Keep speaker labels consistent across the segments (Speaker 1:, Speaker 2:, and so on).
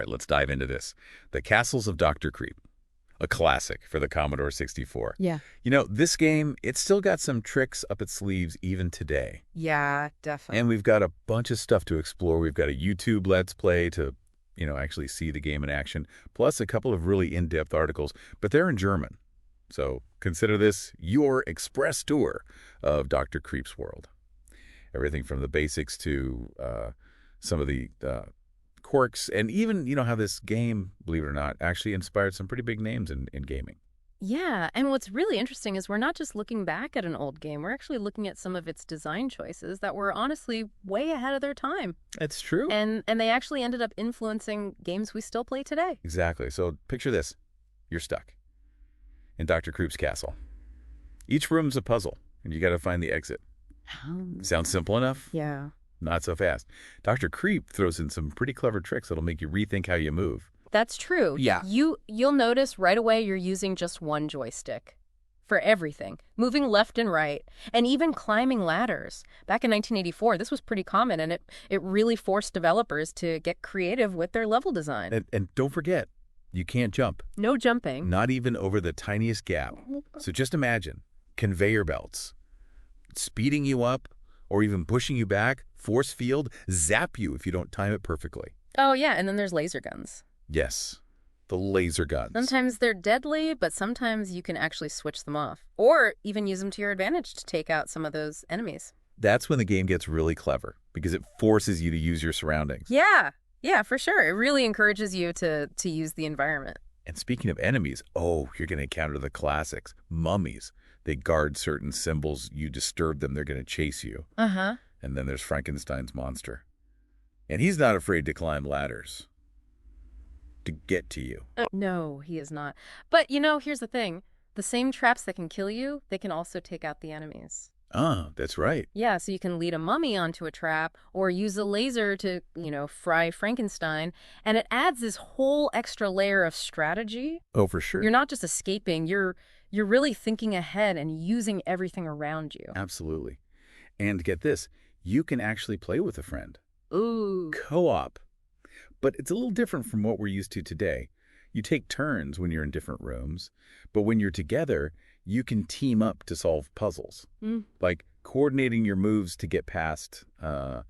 Speaker 1: All right, let's dive into this. The Castles of Dr. Creep, a classic for the Commodore 64.
Speaker 2: Yeah.
Speaker 1: This game, it's still got some tricks up its sleeves even today.
Speaker 2: Yeah, definitely.
Speaker 1: And we've got a bunch of stuff to explore. We've got a YouTube Let's Play to, actually see the game in action, plus a couple of really in-depth articles, but they're in German. So consider this your express tour of Dr. Creep's world. Everything from the basics to some of the quirks, and even, how this game, believe it or not, actually inspired some pretty big names in gaming.
Speaker 2: Yeah, and what's really interesting is we're not just looking back at an old game, we're actually looking at some of its design choices that were honestly way ahead of their time.
Speaker 1: It's true.
Speaker 2: And they actually ended up influencing games we still play today.
Speaker 1: Exactly. So picture this. You're stuck in Dr. Creep's castle. Each room's a puzzle, and you got to find the exit. Sounds simple enough?
Speaker 2: Yeah.
Speaker 1: Not so fast. Dr. Creep throws in some pretty clever tricks that'll make you rethink how you move.
Speaker 2: That's true.
Speaker 1: Yeah.
Speaker 2: You'll notice right away you're using just one joystick for everything, moving left and right, and even climbing ladders. Back in 1984, this was pretty common, and it really forced developers to get creative with their level design.
Speaker 1: And don't forget, you can't jump.
Speaker 2: No jumping.
Speaker 1: Not even over the tiniest gap. So just imagine conveyor belts speeding you up or even pushing you back, force field, zap you if you don't time it perfectly.
Speaker 2: Oh, yeah, and then there's laser guns.
Speaker 1: Yes, the laser guns.
Speaker 2: Sometimes they're deadly, but sometimes you can actually switch them off. Or even use them to your advantage to take out some of those enemies.
Speaker 1: That's when the game gets really clever, because it forces you to use your surroundings.
Speaker 2: Yeah, for sure. It really encourages you to use the environment.
Speaker 1: And speaking of enemies, you're going to encounter the classics. Mummies. They guard certain symbols. You disturb them, they're going to chase you.
Speaker 2: Uh-huh.
Speaker 1: And then there's Frankenstein's monster. And he's not afraid to climb ladders to get to you.
Speaker 2: No, he is not. But, here's the thing. The same traps that can kill you, they can also take out the enemies.
Speaker 1: Ah, that's right.
Speaker 2: Yeah, so you can lead a mummy onto a trap or use a laser to, fry Frankenstein. And it adds this whole extra layer of strategy.
Speaker 1: Oh, for sure.
Speaker 2: You're not just escaping. You're really thinking ahead and using everything around you.
Speaker 1: Absolutely. And get this, you can actually play with a friend.
Speaker 2: Ooh.
Speaker 1: Co-op. But it's a little different from what we're used to today. You take turns when you're in different rooms, but when you're together, you can team up to solve puzzles. Like coordinating your moves to get past, a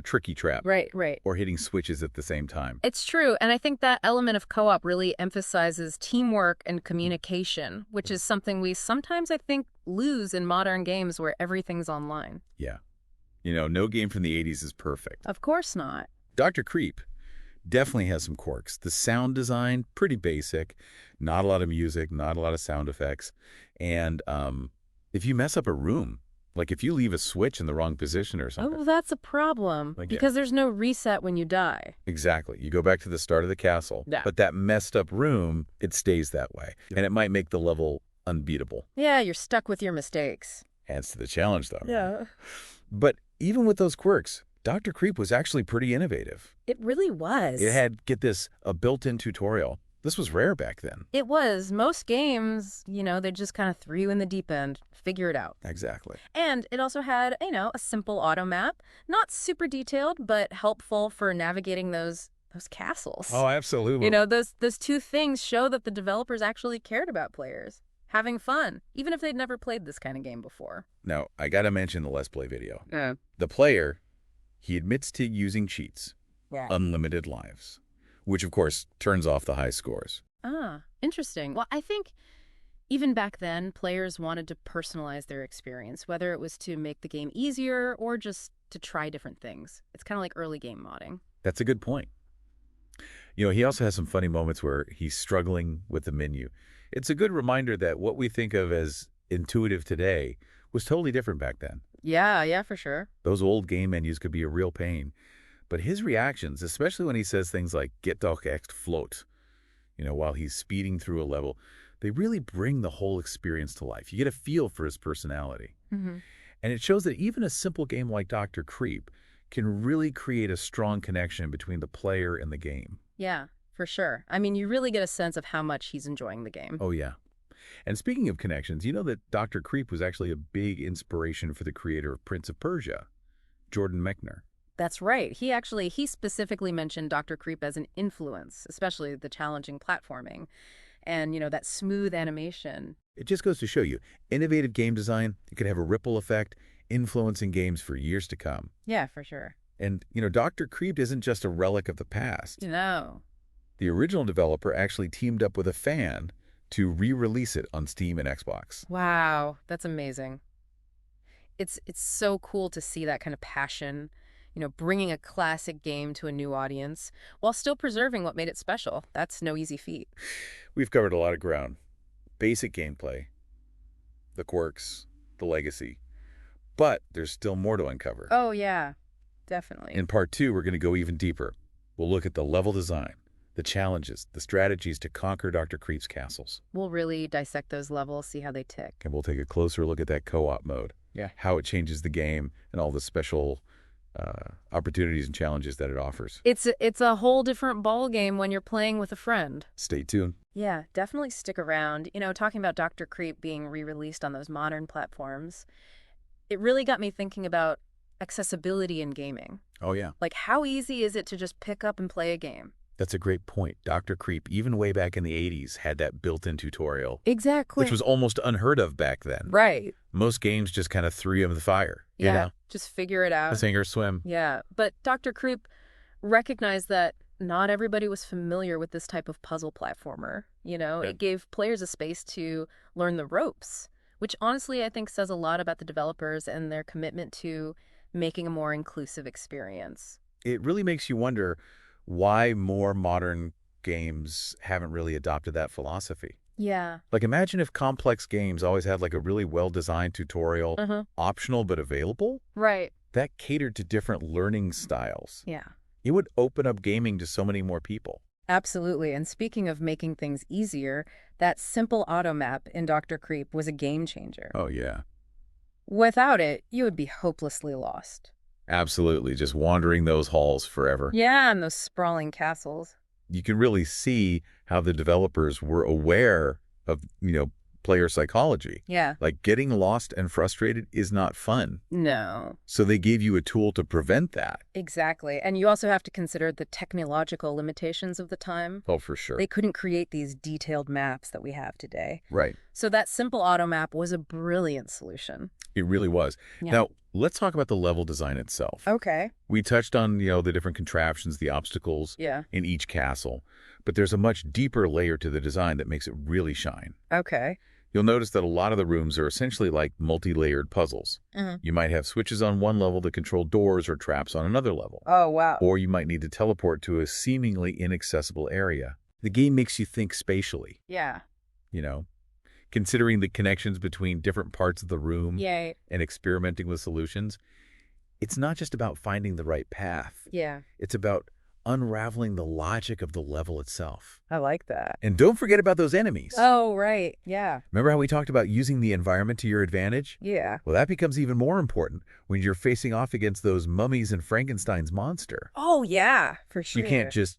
Speaker 1: tricky trap.
Speaker 2: Right.
Speaker 1: Or hitting switches at the same time.
Speaker 2: It's true, and I think that element of co-op really emphasizes teamwork and communication, which is something we sometimes, I think, lose in modern games where everything's online.
Speaker 1: Yeah. No game from the 80s is perfect.
Speaker 2: Of course not.
Speaker 1: Dr. Creep definitely has some quirks. The sound design, pretty basic. Not a lot of music, not a lot of sound effects. And if you mess up a room, like if you leave a switch in the wrong position or something.
Speaker 2: Oh, that's a problem, because there's no reset when you die.
Speaker 1: Exactly. You go back to the start of the castle, but that messed up room, it stays that way. And it might make the level unbeatable.
Speaker 2: Yeah, you're stuck with your mistakes.
Speaker 1: Adds to the challenge, though.
Speaker 2: Yeah.
Speaker 1: But even with those quirks, Dr. Creep was actually pretty innovative.
Speaker 2: It really was.
Speaker 1: It had, get this, a built-in tutorial. This was rare back then.
Speaker 2: It was. Most games, they just kind of threw you in the deep end, figure it out.
Speaker 1: Exactly.
Speaker 2: And it also had, a simple auto map. Not super detailed, but helpful for navigating those castles.
Speaker 1: Oh, absolutely.
Speaker 2: Those two things show that the developers actually cared about players having fun, even if they'd never played this kind of game before.
Speaker 1: Now, I got to mention the Let's Play video.
Speaker 2: Yeah.
Speaker 1: The player, he admits to using cheats.
Speaker 2: Yeah.
Speaker 1: Unlimited lives. Which, of course, turns off the high scores.
Speaker 2: Ah, interesting. Well, I think even back then, players wanted to personalize their experience, whether it was to make the game easier or just to try different things. It's kind of like early game modding.
Speaker 1: That's a good point. He also has some funny moments where he's struggling with the menu. It's a good reminder that what we think of as intuitive today was totally different back then.
Speaker 2: Yeah, for sure.
Speaker 1: Those old game menus could be a real pain. But his reactions, especially when he says things like, get doch echt float, while he's speeding through a level, they really bring the whole experience to life. You get a feel for his personality.
Speaker 2: Mm-hmm.
Speaker 1: And it shows that even a simple game like Dr. Creep can really create a strong connection between the player and the game.
Speaker 2: Yeah, for sure. I mean, you really get a sense of how much he's enjoying the game.
Speaker 1: Oh, yeah. And speaking of connections, you know that Dr. Creep was actually a big inspiration for the creator of Prince of Persia, Jordan Mechner.
Speaker 2: That's right. He specifically mentioned Dr. Creep as an influence, especially the challenging platforming and, that smooth animation.
Speaker 1: It just goes to show you, innovative game design, it could have a ripple effect, influencing games for years to come.
Speaker 2: Yeah, for sure.
Speaker 1: And, Dr. Creep isn't just a relic of the past.
Speaker 2: No.
Speaker 1: The original developer actually teamed up with a fan to re-release it on Steam and Xbox.
Speaker 2: Wow, that's amazing. It's so cool to see that kind of passion, bringing a classic game to a new audience while still preserving what made it special. That's no easy feat.
Speaker 1: We've covered a lot of ground. Basic gameplay, the quirks, the legacy. But there's still more to uncover.
Speaker 2: Oh, yeah, definitely.
Speaker 1: In part 2, we're going to go even deeper. We'll look at the level design, the challenges, the strategies to conquer Dr. Creep's castles.
Speaker 2: We'll really dissect those levels, see how they tick.
Speaker 1: And we'll take a closer look at that co-op mode.
Speaker 2: Yeah.
Speaker 1: How it changes the game and all the special opportunities and challenges that it offers.
Speaker 2: It's a whole different ball game when you're playing with a friend.
Speaker 1: Stay tuned.
Speaker 2: Yeah, definitely stick around. Talking about Dr. Creep being re-released on those modern platforms, it really got me thinking about accessibility in gaming.
Speaker 1: Oh, yeah.
Speaker 2: Like, how easy is it to just pick up and play a game?
Speaker 1: That's a great point. Dr. Creep, even way back in the 80s, had that built-in tutorial.
Speaker 2: Exactly.
Speaker 1: Which was almost unheard of back then.
Speaker 2: Right.
Speaker 1: Most games just kind of threw you in the fire.
Speaker 2: Yeah, just figure it out.
Speaker 1: Sink or swim.
Speaker 2: Yeah, but Dr. Creep recognized that not everybody was familiar with this type of puzzle platformer. It gave players a space to learn the ropes, which honestly I think says a lot about the developers and their commitment to making a more inclusive experience.
Speaker 1: It really makes you wonder why more modern games haven't really adopted that philosophy.
Speaker 2: Yeah.
Speaker 1: Like, imagine if complex games always had like a really well-designed tutorial, optional but available.
Speaker 2: Right.
Speaker 1: That catered to different learning styles.
Speaker 2: Yeah.
Speaker 1: It would open up gaming to so many more people.
Speaker 2: Absolutely. And speaking of making things easier, that simple auto map in Dr. Creep was a game changer.
Speaker 1: Oh, yeah.
Speaker 2: Without it, you would be hopelessly lost.
Speaker 1: Absolutely. Just wandering those halls forever.
Speaker 2: Yeah, and those sprawling castles.
Speaker 1: You can really see how the developers were aware of, player psychology.
Speaker 2: Yeah.
Speaker 1: Like, getting lost and frustrated is not fun.
Speaker 2: No.
Speaker 1: So they gave you a tool to prevent that.
Speaker 2: Exactly. And you also have to consider the technological limitations of the time.
Speaker 1: Oh, for sure.
Speaker 2: They couldn't create these detailed maps that we have today.
Speaker 1: Right.
Speaker 2: So that simple auto map was a brilliant solution.
Speaker 1: It really was.
Speaker 2: Yeah.
Speaker 1: Now, let's talk about the level design itself.
Speaker 2: Okay.
Speaker 1: We touched on, the different contraptions, the obstacles in each castle, but there's a much deeper layer to the design that makes it really shine.
Speaker 2: Okay.
Speaker 1: You'll notice that a lot of the rooms are essentially like multi-layered puzzles. You might have switches on one level to control doors or traps on another level.
Speaker 2: Oh, wow.
Speaker 1: Or you might need to teleport to a seemingly inaccessible area. The game makes you think spatially.
Speaker 2: Yeah.
Speaker 1: Considering the connections between different parts of the room
Speaker 2: Yay.
Speaker 1: and experimenting with solutions. It's not just about finding the right path.
Speaker 2: Yeah.
Speaker 1: It's about unraveling the logic of the level itself.
Speaker 2: I like that.
Speaker 1: And don't forget about those enemies.
Speaker 2: Oh, right. Yeah.
Speaker 1: Remember how we talked about using the environment to your advantage?
Speaker 2: Yeah.
Speaker 1: Well, that becomes even more important when you're facing off against those mummies and Frankenstein's monster.
Speaker 2: Oh, yeah, for sure.
Speaker 1: You can't just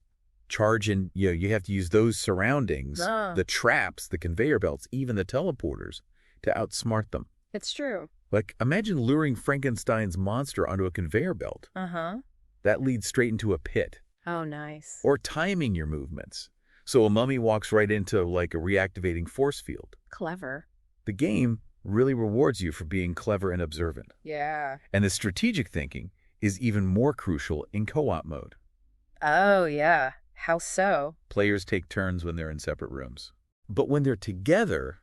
Speaker 1: charge in, you have to use those surroundings, the traps, the conveyor belts, even the teleporters to outsmart them.
Speaker 2: It's true.
Speaker 1: Like, imagine luring Frankenstein's monster onto a conveyor belt. That leads straight into a pit.
Speaker 2: Oh, nice.
Speaker 1: Or timing your movements. So a mummy walks right into like a reactivating force field.
Speaker 2: Clever.
Speaker 1: The game really rewards you for being clever and observant.
Speaker 2: Yeah.
Speaker 1: And the strategic thinking is even more crucial in co-op mode.
Speaker 2: Oh, yeah. How so?
Speaker 1: Players take turns when they're in separate rooms. But when they're together,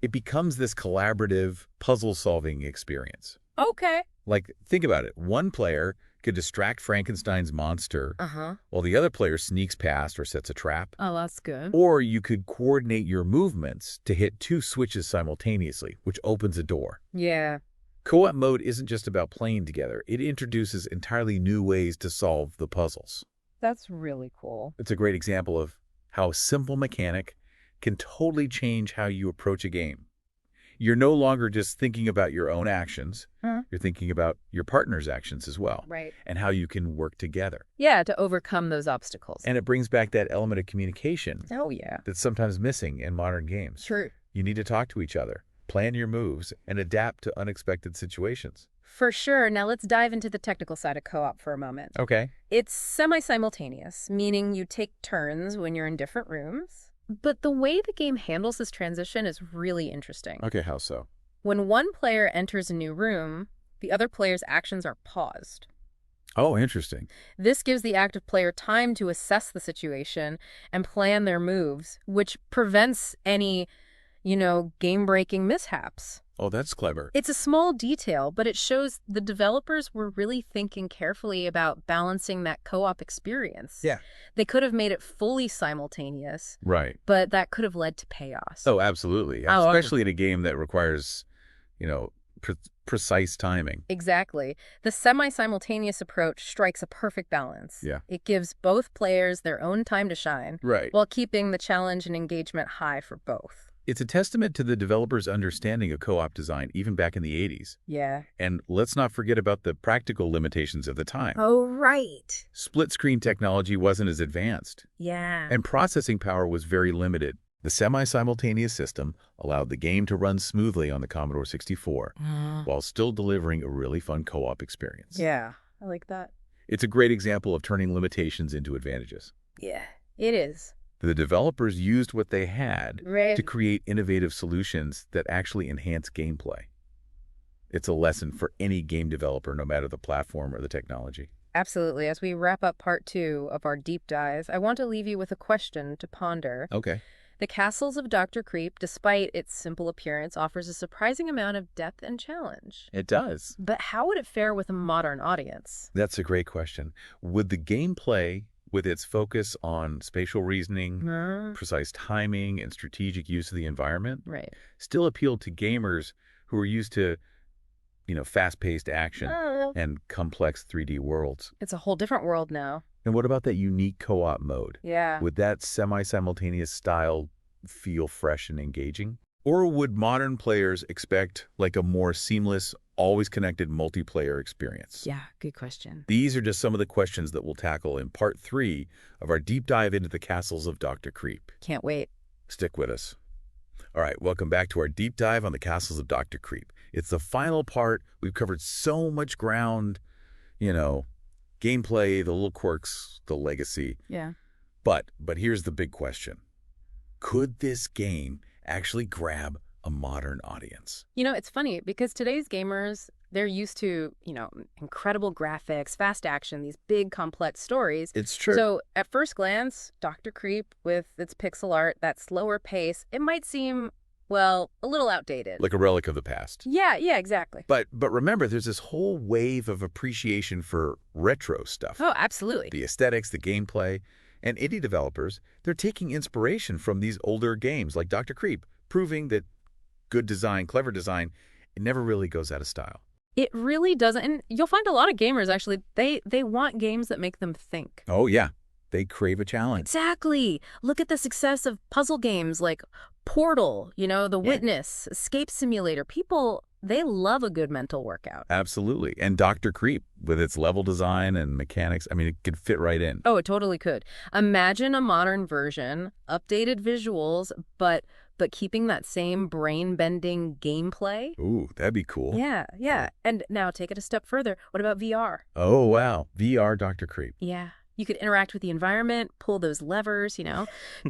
Speaker 1: it becomes this collaborative puzzle-solving experience.
Speaker 2: Okay.
Speaker 1: Like, think about it. One player could distract Frankenstein's monster while the other player sneaks past or sets a trap.
Speaker 2: Oh, that's good.
Speaker 1: Or you could coordinate your movements to hit two switches simultaneously, which opens a door.
Speaker 2: Yeah.
Speaker 1: Co-op mode isn't just about playing together. It introduces entirely new ways to solve the puzzles.
Speaker 2: That's really cool.
Speaker 1: It's a great example of how a simple mechanic can totally change how you approach a game. You're no longer just thinking about your own actions. You're thinking about your partner's actions as well.
Speaker 2: Right.
Speaker 1: And how you can work together.
Speaker 2: Yeah, to overcome those obstacles.
Speaker 1: And it brings back that element of communication
Speaker 2: Oh, yeah.
Speaker 1: that's sometimes missing in modern games.
Speaker 2: True.
Speaker 1: You need to talk to each other. plan your moves, and adapt to unexpected situations.
Speaker 2: For sure. Now let's dive into the technical side of co-op for a moment.
Speaker 1: Okay.
Speaker 2: It's semi-simultaneous, meaning you take turns when you're in different rooms. But the way the game handles this transition is really interesting.
Speaker 1: Okay, how so?
Speaker 2: When one player enters a new room, the other player's actions are paused.
Speaker 1: Oh, interesting.
Speaker 2: This gives the active player time to assess the situation and plan their moves, which prevents any, game-breaking mishaps.
Speaker 1: Oh, that's clever.
Speaker 2: It's a small detail, but it shows the developers were really thinking carefully about balancing that co-op experience.
Speaker 1: Yeah.
Speaker 2: They could have made it fully simultaneous,
Speaker 1: Right.
Speaker 2: but that could have led to chaos.
Speaker 1: Oh, absolutely.
Speaker 2: Oh, okay.
Speaker 1: Especially in a game that requires, precise timing.
Speaker 2: Exactly. The semi-simultaneous approach strikes a perfect balance.
Speaker 1: Yeah.
Speaker 2: It gives both players their own time to shine,
Speaker 1: Right.
Speaker 2: while keeping the challenge and engagement high for both.
Speaker 1: It's a testament to the developers' understanding of co-op design even back in the 80s.
Speaker 2: Yeah.
Speaker 1: And let's not forget about the practical limitations of the time.
Speaker 2: Oh, right.
Speaker 1: Split-screen technology wasn't as advanced,
Speaker 2: Yeah.
Speaker 1: and processing power was very limited. The semi-simultaneous system allowed the game to run smoothly on the Commodore 64 while still delivering a really fun co-op experience.
Speaker 2: Yeah, I like that.
Speaker 1: It's a great example of turning limitations into advantages.
Speaker 2: Yeah, it is.
Speaker 1: The developers used what they had
Speaker 2: Right.
Speaker 1: to create innovative solutions that actually enhance gameplay. It's a lesson for any game developer, no matter the platform or the technology.
Speaker 2: Absolutely. As we wrap up part 2 of our deep dive, I want to leave you with a question to ponder.
Speaker 1: Okay.
Speaker 2: The Castles of Dr. Creep, despite its simple appearance, offers a surprising amount of depth and challenge.
Speaker 1: It does.
Speaker 2: But how would it fare with a modern audience?
Speaker 1: That's a great question. Would the gameplay, with its focus on spatial reasoning, precise timing, and strategic use of the environment,
Speaker 2: Right.
Speaker 1: still appeal to gamers who are used to, fast-paced action and complex 3D worlds?
Speaker 2: It's a whole different world now.
Speaker 1: And what about that unique co-op mode?
Speaker 2: Yeah.
Speaker 1: Would that semi-simultaneous style feel fresh and engaging? Or would modern players expect like a more seamless, always connected multiplayer experience?
Speaker 2: Yeah, good question.
Speaker 1: These are just some of the questions that we'll tackle in part 3 of our deep dive into the Castles of Dr. Creep.
Speaker 2: Can't wait.
Speaker 1: Stick with us. All right, welcome back to our deep dive on the Castles of Dr. Creep. It's the final part. We've covered so much ground, gameplay, the little quirks, the legacy.
Speaker 2: Yeah.
Speaker 1: But here's the big question. Could this game actually grab a modern audience?
Speaker 2: It's funny because today's gamers, they're used to, incredible graphics, fast action, these big complex stories.
Speaker 1: It's true.
Speaker 2: So at first glance, Dr. Creep with its pixel art, that slower pace, it might seem, a little outdated.
Speaker 1: Like a relic of the past.
Speaker 2: Yeah, exactly.
Speaker 1: But remember, there's this whole wave of appreciation for retro stuff.
Speaker 2: Oh, absolutely.
Speaker 1: The aesthetics, the gameplay, and indie developers, they're taking inspiration from these older games like Dr. Creep, proving that good design, clever design, it never really goes out of style.
Speaker 2: It really doesn't. And you'll find a lot of gamers, actually, they want games that make them think.
Speaker 1: Oh, yeah. They crave a challenge.
Speaker 2: Exactly. Look at the success of puzzle games like Portal, The Witness, Escape Simulator. People, they love a good mental workout.
Speaker 1: Absolutely. And Dr. Creep, with its level design and mechanics, it could fit right in.
Speaker 2: Oh, it totally could. Imagine a modern version, updated visuals, but keeping that same brain-bending gameplay.
Speaker 1: Ooh, that'd be cool.
Speaker 2: Yeah. And now take it a step further. What about VR?
Speaker 1: Oh, wow. VR Dr. Creep.
Speaker 2: Yeah. You could interact with the environment, pull those levers,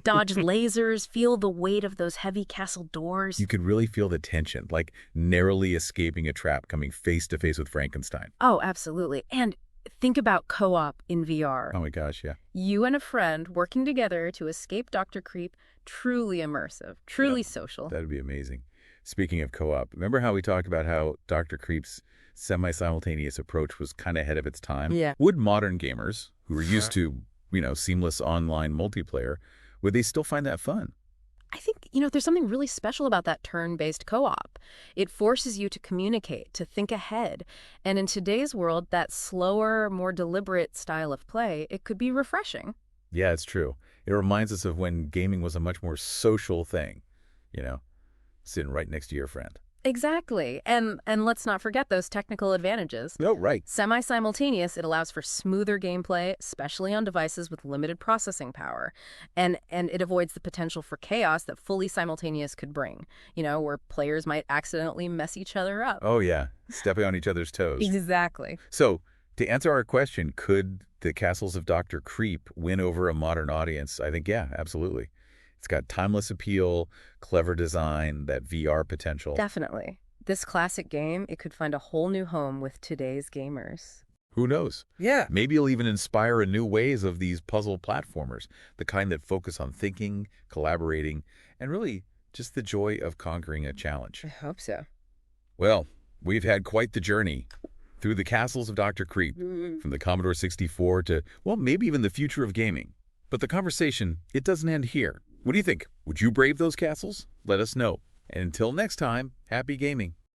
Speaker 2: dodge lasers, feel the weight of those heavy castle doors.
Speaker 1: You could really feel the tension, like narrowly escaping a trap coming face to face with Frankenstein.
Speaker 2: Oh, absolutely. And think about co-op in VR.
Speaker 1: Oh my gosh, yeah.
Speaker 2: You and a friend working together to escape Dr. Creep, truly immersive, truly social.
Speaker 1: That'd be amazing. Speaking of co-op, remember how we talked about how Dr. Creep's semi-simultaneous approach was kind of ahead of its time?
Speaker 2: Yeah.
Speaker 1: Would modern gamers who are used to, seamless online multiplayer, would they still find that fun?
Speaker 2: I think, there's something really special about that turn-based co-op. It forces you to communicate, to think ahead. And in today's world, that slower, more deliberate style of play, it could be refreshing.
Speaker 1: Yeah, it's true. It reminds us of when gaming was a much more social thing, sitting right next to your friend.
Speaker 2: Exactly. And let's not forget those technical advantages.
Speaker 1: Oh, right.
Speaker 2: Semi-simultaneous, it allows for smoother gameplay, especially on devices with limited processing power. And it avoids the potential for chaos that fully simultaneous could bring, where players might accidentally mess each other up.
Speaker 1: Oh, yeah. Stepping on each other's toes.
Speaker 2: Exactly.
Speaker 1: So, to answer our question, could the Castles of Dr. Creep win over a modern audience? I think, yeah, absolutely. It's got timeless appeal, clever design, that VR potential.
Speaker 2: Definitely. This classic game, it could find a whole new home with today's gamers.
Speaker 1: Who knows?
Speaker 2: Yeah.
Speaker 1: Maybe it'll even inspire a new ways of these puzzle platformers, the kind that focus on thinking, collaborating, and really just the joy of conquering a challenge.
Speaker 2: I hope so.
Speaker 1: Well, we've had quite the journey through the Castles of Dr. Creep, from the Commodore 64 to, well, maybe even the future of gaming. But the conversation, it doesn't end here. What do you think? Would you brave those castles? Let us know. And until next time, happy gaming.